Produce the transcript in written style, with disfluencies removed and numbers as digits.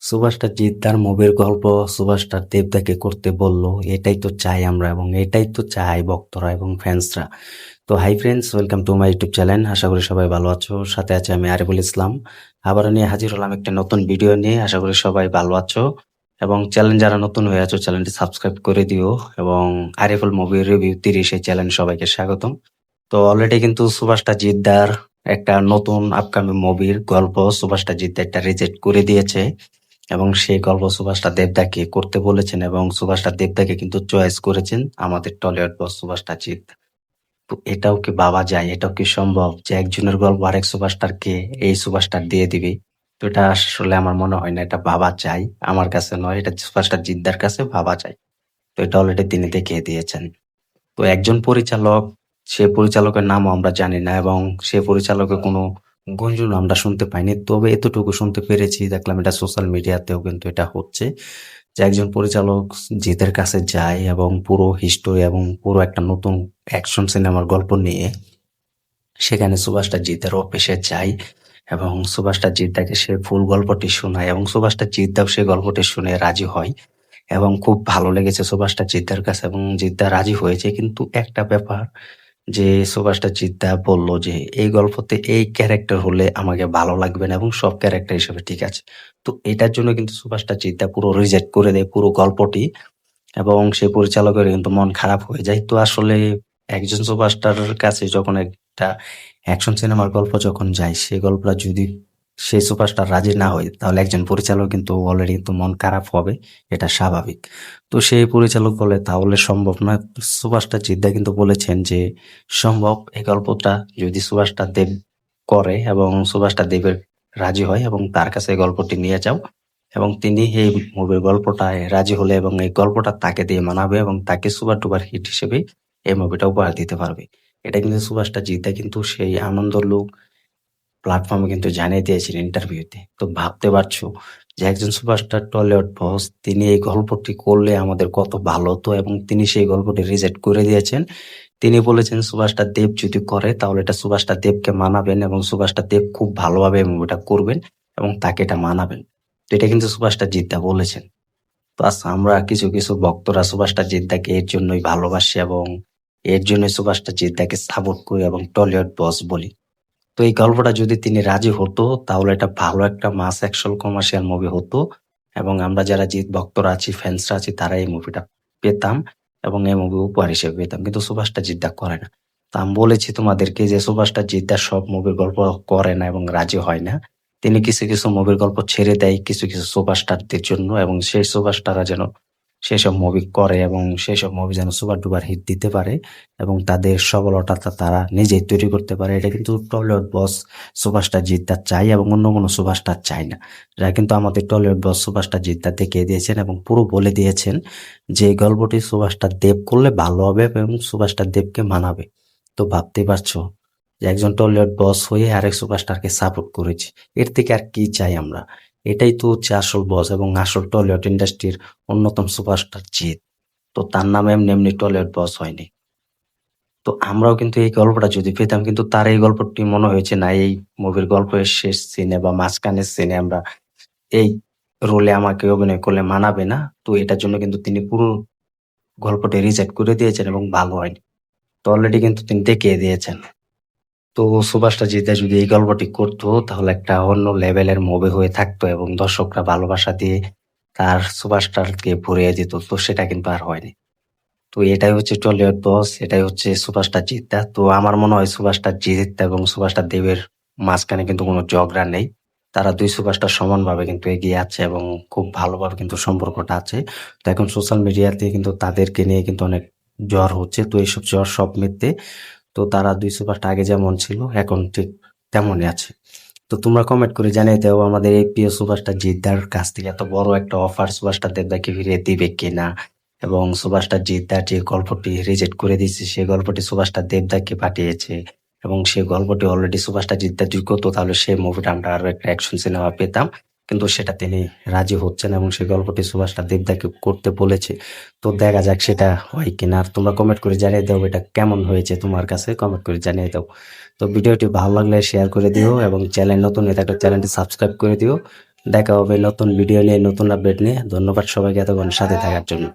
সুভাষটা জিদ্দার মুভির গল্প সুভাষটা দেবদাকে করতে বলল। এটাই তো চাই আমরা এবং এটাই তো চাই ভক্তরা এবং ফ্যান্সরা। তো hi friends, welcome to my YouTube channel. আশা করি সবাই ভালো আছো। সাথে আছে আমি আরিফুল ইসলাম। আবারও নিয়ে হাজির হলাম একটা নতুন ভিডিও নিয়ে। আশা করি সবাই ভালো আছো এবং চ্যানেল যারা নতুন হয়ে আছো চ্যানেলটি সাবস্ক্রাইব করে দিও। এবং আরিফুল মুভির রিভিউ 30 এই চ্যানেল সবাইকে স্বাগতম। তো অলরেডি কিন্তু সুভাষটা জিদ্দার একটা নতুন আপকামিং মুভির গল্প সুভাষটা জিদ্দা একটা রিজেক্ট করে দিয়েছে এবং সেই গল্প সুভাষটা দেবদাকে করতে বলেছেন এবং সুভাষটা দেবদাকে কিন্তু চয়েস করেছেন আমাদের টলিউড বস সুভাষটা জিৎ। তো এটাও কি ভাবা যায়? এটাও কি সম্ভব যে একজনের গল্প আরেক সুভাষটারকে এই সুভাষটার দিয়ে দিবে? তো এটা আসলে আমার মনে হয় না, এটা ভাবা যায়। আমার কাছে নয়, এটা সুভাষটা জিদ্দার কাছে ভাবা যায়। তো এটা অলরেডি তিনি দেখিয়ে দিয়েছেন। তো একজন পরিচালক, সে পরিচালকের নামও আমরা জানি না এবং সে পরিচালকের কোনো গুঞ্জন আমরা শুনতে পাইনি। তবে এতটুকু শুনতে পেরেছি, দেখলাম এটা সোশ্যাল মিডিয়াতেও কিন্তু এটা হচ্ছে যে একজন পরিচালক জিতের কাছে যায় এবং পুরো হিস্টোরি এবং পুরো একটা নতুন অ্যাকশন সিনেমার গল্প নিয়ে সেখানে সুভাষটা জিতের অফিসে যায় এবং সুভাষটা জিদ্দাকে সে ফুল গল্পটি শোনায় এবং সুভাষটা জিদ্দাও সেই গল্পটি শুনে রাজি হয় এবং খুব ভালো লেগেছে সুভাষটা জিদ্দার কাছে এবং জিদ্দা রাজি হয়েছে। কিন্তু একটা ব্যাপার, যে সুভাষটা জিদ্দা বলল যে এই গল্পতে এই ক্যারেক্টার হলে আমাকে ভালো লাগবে না এবং সব ক্যারেক্টার হিসেবে ঠিক আছে। তো এটার জন্য কিন্তু সুভাষটা জিদ্দা পুরো রিজেক্ট করে দেয় পুরো গল্পটি এবং সেই পরিচালকের কিন্তু মন খারাপ হয়ে যায়। তো আসলে একজন সুপারস্টার কাছে যখন একটা অ্যাকশন সিনেমার গল্প যখন যায়, সেই গল্পটা যদি সেই সুপারস্টার রাজি না হয় তাহলে একজন পরিচালক কিন্তু অলরেডি কিন্তু মন খারাপ হবে, এটা স্বাভাবিক। তো সেই পরিচালক বলে তাহলে সম্ভব না। সুপারস্টার জিদ্দা কিন্তু বলেছেন যে সম্ভব, এই গল্পটা যদি সুপারস্টার দেব করে এবং সুপারস্টার দেবের রাজি হয় এবং তার কাছে এই গল্পটি নিয়ে যাও এবং তিনি এই মুভির গল্পটায় রাজি হলে এবং এই গল্পটা তাকে দিয়ে মানাবে এবং তাকে সুপার ডুপার হিট হিসেবে এই মুভিটা উপহার দিতে পারবে। এটা কিন্তু সুভাষটা জিদ্দা কিন্তু সেই আনন্দলোক প্ল্যাটফর্মে কিন্তু জানিয়ে দিয়েছেন ইন্টারভিউতে। তো ভাবতে পারছো যে একজন সুপারস্টার টলিউড বস তিনি এই গল্পটি করলে আমাদের কত ভালো হতো এবং তিনি সেই গল্পটি রিজেক্ট করে দিয়েছেন। তিনি বলেছেন সুভাষটা দেব যদি করে তাহলে এটা সুভাষটা দেবকে মানাবেন এবং সুভাষটা দেব খুব ভালোভাবে এই মুভিটা করবেন এবং তাকে এটা মানাবেন। তো এটা কিন্তু সুভাষটা জিদ্দা বলেছেন। তো আচ্ছা, আমরা কিছু কিছু ভক্তরা সুভাষটা জিদ্দাকে এর জন্যই ভালোবাসি এবং এর জন্যই সুভাষটা জিদ্দাকে সাপোর্ট করি এবং টলিউড বস বলি। তো এই গল্পটা যদি তিনি রাজি হতো তাহলে এটা ভালো একটা মাস অ্যাকশন কমার্শিয়াল মুভি হতো এবং আমরা যারা জিৎ ভক্তরা আছি, ফ্যান্সরা আছি, তারা এই মুভিটা পেতাম এবং এই মুভি উপহার হিসেবে পেতাম। কিন্তু সুভাষটা জিদ্দা করে না। তা আমি বলেছি তোমাদেরকে যে সুভাষটা জিদ্দা সব মুভির গল্প করে না এবং রাজি হয় না। তিনি কিছু কিছু মুভির গল্প ছেড়ে দেয় কিছু কিছু সুপারস্টারদের জন্য এবং সেই সুপারস্টাররা যেন সেসব মুভি করে এবং সেসব মুভি যেন সুপার ডুপার হিট দিতে পারে এবং তাদের সফলতাটা তারা নিজেই তৈরি করতে পারে। এটা কিন্তু টলিউড বস সুভাষটা জিদ্দা চাই এবং অন্য কোনো সুভাষস্টার চাই না। যা কিন্তু আমাদের টলিউড বস সুভাষটা জিদ্দা দেখিয়ে দিয়েছেন এবং পুরো বলে দিয়েছেন যে এই গল্পটি সুভাষটা দেব করলে ভালো হবে এবং সুভাষটা দেবকে মানাবে। তো ভাবতেই পারছো যে একজন টলিউড বস হয়ে আরেক সুপারস্টারকে সাপোর্ট করেছি, এর থেকে আর কি চাই আমরা? এটাই তো হচ্ছে আসল বস এবং আসল টলিউড ইন্ডাস্ট্রির অন্যতম সুপারস্টার জিৎ। তো তার নামে এমনি এমনি টলিউড বস হয়নি। তো আমরাও কিন্তু এই গল্পটা যদি পেতাম, কিন্তু তার এই গল্পটি মনে হয়েছে না এই মুভির গল্পের শেষ সিনে বা মাঝখানের সিনে আমরা এই রোলে আমাকে অভিনয় করলে মানাবে না। তো এটার জন্য কিন্তু তিনি পুরো গল্পটি রিজেক্ট করে দিয়েছেন এবং ভালো হয়নি। তো অলরেডি কিন্তু তিনি দেখিয়ে দিয়েছেন। তো সুভাষটা জিতে যদি এই গল্পটি করতো তাহলে একটা অন্য লেভেলের মুভি হয়ে থাকতো এবং দর্শকরা ভালোবাসা দিয়ে তার সুপারস্টারকে ভরিয়ে দিত। তো সেটা কিন্তু আর হয়নি। তো এটাই হচ্ছে টলিউড বস, এটাই হচ্ছে সুপারস্টার জিদ্দা। তো আমার মনে হয় সুপারস্টার জিৎ এবং সুপারস্টার দেবের মাঝখানে কিন্তু কোনো ঝগড়া নেই। তারা দুই সুপারস্টার সমানভাবে কিন্তু এগিয়ে আছে এবং খুব ভালোভাবে কিন্তু সম্পর্কটা আছে। তো এখন সোশ্যাল মিডিয়াতে কিন্তু তাদেরকে নিয়ে কিন্তু অনেক জ্বর হচ্ছে। তো এইসব জ্বর সব মিথ্যে। তো তারা দুই সুপারস্টার আগে যেমন ছিল এখন ঠিক তেমনই আছে। তো তোমরা কমেন্ট করে জানিয়ে দাও আমাদের এই প্রিয় সুপারস্টার জিদ্দার কাছ থেকে এত বড় একটা অফার সুপারস্টার দেবদাকে ফিরিয়ে দিবে কিনা এবং সুপারস্টার জিদ্দার যে গল্পটি রিজেক্ট করে দিয়েছে সেই গল্পটি সুপারস্টার দেবদাকে পাঠিয়েছে এবং সেই গল্পটি অলরেডি সুপারস্টার জিদ্দা যোগ্য, তো তাহলে সেই মুভিটা আমরা আরো একটা অ্যাকশন সিনেমা পেতাম। কিন্তু সেটা তিনি রাজি হচ্ছেন এবং সেই গল্পটি সুপারস্টার দেবদাকে করতে বলেছে। তো দেখা যাক সেটা হয় কিনা। আর তোমরা কমেন্ট করে জানিয়ে দাও এটা কেমন হয়েছে, তোমার কাছে কমেন্ট করে জানিয়ে দাও। তো ভিডিওটি ভালো লাগলে শেয়ার করে দিও এবং চ্যানেল নতুন হয়ে থাকলে চ্যানেলটি সাবস্ক্রাইব করে দিও। দেখা হবে নতুন ভিডিও নিয়ে, নতুন আপডেট নিয়ে। ধন্যবাদ সবাইকে এতক্ষণ সাথে থাকার জন্য।